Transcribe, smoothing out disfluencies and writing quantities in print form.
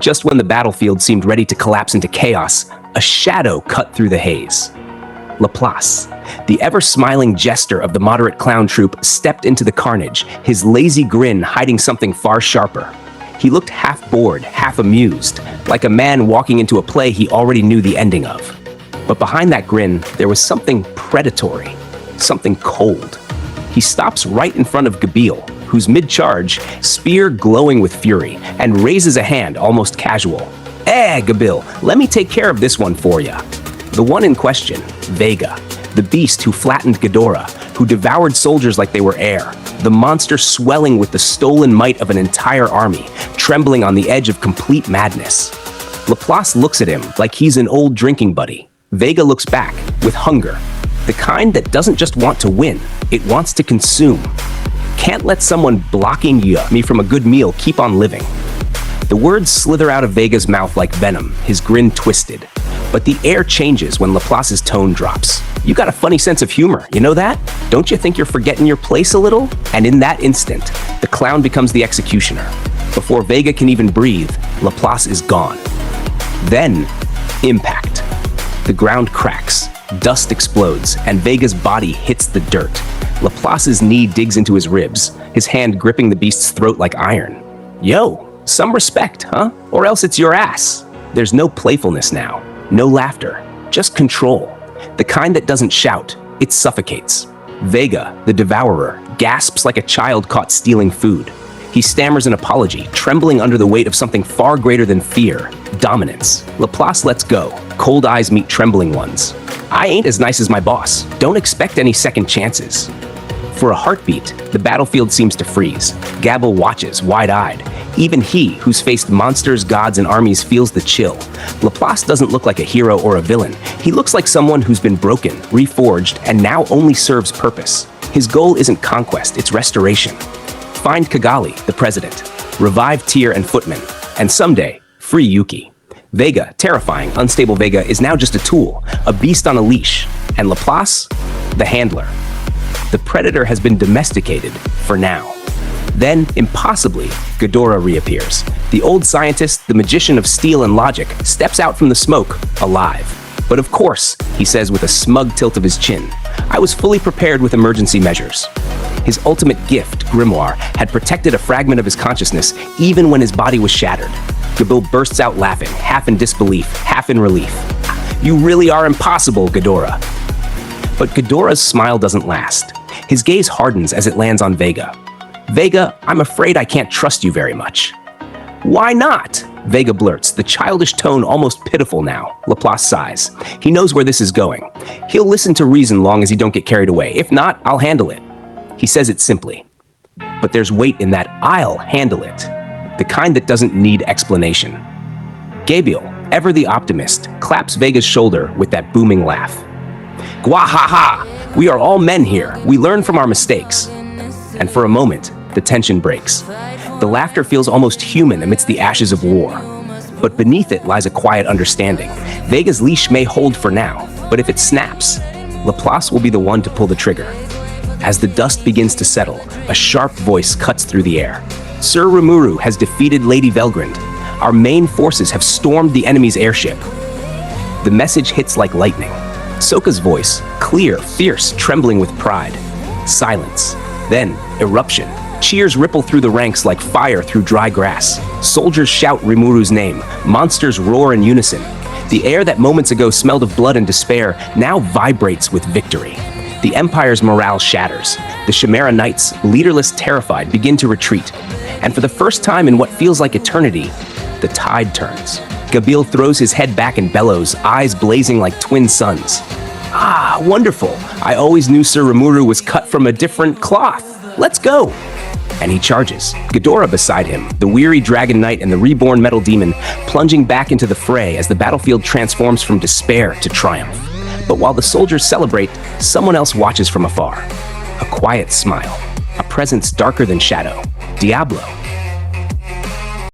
Just when the battlefield seemed ready to collapse into chaos, a shadow cut through the haze. Laplace, the ever-smiling jester of the Moderate Clown Troupe, stepped into the carnage, his lazy grin hiding something far sharper. He looked half bored, half amused, like a man walking into a play he already knew the ending of. But behind that grin, there was something predatory, something cold. He stops right in front of Gadora, who's mid-charge, spear glowing with fury, and raises a hand almost casual. Gadora, let me take care of this one for ya. The one in question, Vega, the beast who flattened Gadora, who devoured soldiers like they were air, the monster swelling with the stolen might of an entire army, trembling on the edge of complete madness. Laplace looks at him like he's an old drinking buddy. Vega looks back with hunger, the kind that doesn't just want to win, it wants to consume. Can't let someone blocking me from a good meal keep on living. The words slither out of Vega's mouth like venom, his grin twisted. But the air changes when Laplace's tone drops. You got a funny sense of humor, you know that? Don't you think you're forgetting your place a little? And in that instant, the clown becomes the executioner. Before Vega can even breathe, Laplace is gone. Then, impact. The ground cracks, dust explodes, and Vega's body hits the dirt. Laplace's knee digs into his ribs, his hand gripping the beast's throat like iron. Yo, some respect, huh? Or else it's your ass. There's no playfulness now. No laughter, just control. The kind that doesn't shout, it suffocates. Vega, the devourer, gasps like a child caught stealing food. He stammers an apology, trembling under the weight of something far greater than fear, dominance. Laplace lets go. Cold eyes meet trembling ones. I ain't as nice as my boss. Don't expect any second chances. For a heartbeat, the battlefield seems to freeze. Gadora watches, wide-eyed. Even he, who's faced monsters, gods, and armies, feels the chill. Laplace doesn't look like a hero or a villain. He looks like someone who's been broken, reforged, and now only serves purpose. His goal isn't conquest, it's restoration. Find Kigali, the president. Revive Tyr and Footman. And someday, free Yuki. Vega, terrifying, unstable Vega, is now just a tool, a beast on a leash. And Laplace, the handler. The predator has been domesticated, for now. Then, impossibly, Gadora reappears. The old scientist, the magician of steel and logic, steps out from the smoke, alive. But of course, he says with a smug tilt of his chin, I was fully prepared with emergency measures. His ultimate gift, Grimoire, had protected a fragment of his consciousness even when his body was shattered. Gadora bursts out laughing, half in disbelief, half in relief. You really are impossible, Gadora. But Gadora's smile doesn't last. His gaze hardens as it lands on Vega. Vega, I'm afraid I can't trust you very much. Why not? Vega blurts, the childish tone almost pitiful now. Laplace sighs. He knows where this is going. He'll listen to reason long as he don't get carried away. If not, I'll handle it. He says it simply. But there's weight in that I'll handle it. The kind that doesn't need explanation. Gabriel, ever the optimist, claps Vega's shoulder with that booming laugh. Gwahaha! We are all men here. We learn from our mistakes. And for a moment, the tension breaks. The laughter feels almost human amidst the ashes of war. But beneath it lies a quiet understanding. Vega's leash may hold for now, but if it snaps, Laplace will be the one to pull the trigger. As the dust begins to settle, a sharp voice cuts through the air. Sir Rimuru has defeated Lady Velgrynd. Our main forces have stormed the enemy's airship. The message hits like lightning. Sokka's voice, clear, fierce, trembling with pride. Silence. Then, eruption. Cheers ripple through the ranks like fire through dry grass. Soldiers shout Rimuru's name. Monsters roar in unison. The air that moments ago smelled of blood and despair now vibrates with victory. The Empire's morale shatters. The Chimera Knights, leaderless, terrified, begin to retreat. And for the first time in what feels like eternity, the tide turns. Gabil throws his head back and bellows, eyes blazing like twin suns. Ah, wonderful. I always knew Sir Rimuru was cut from a different cloth. Let's go. And he charges. Gadora beside him, the weary Dragon Knight and the reborn Metal Demon, plunging back into the fray as the battlefield transforms from despair to triumph. But while the soldiers celebrate, someone else watches from afar. A quiet smile. A presence darker than shadow. Diablo.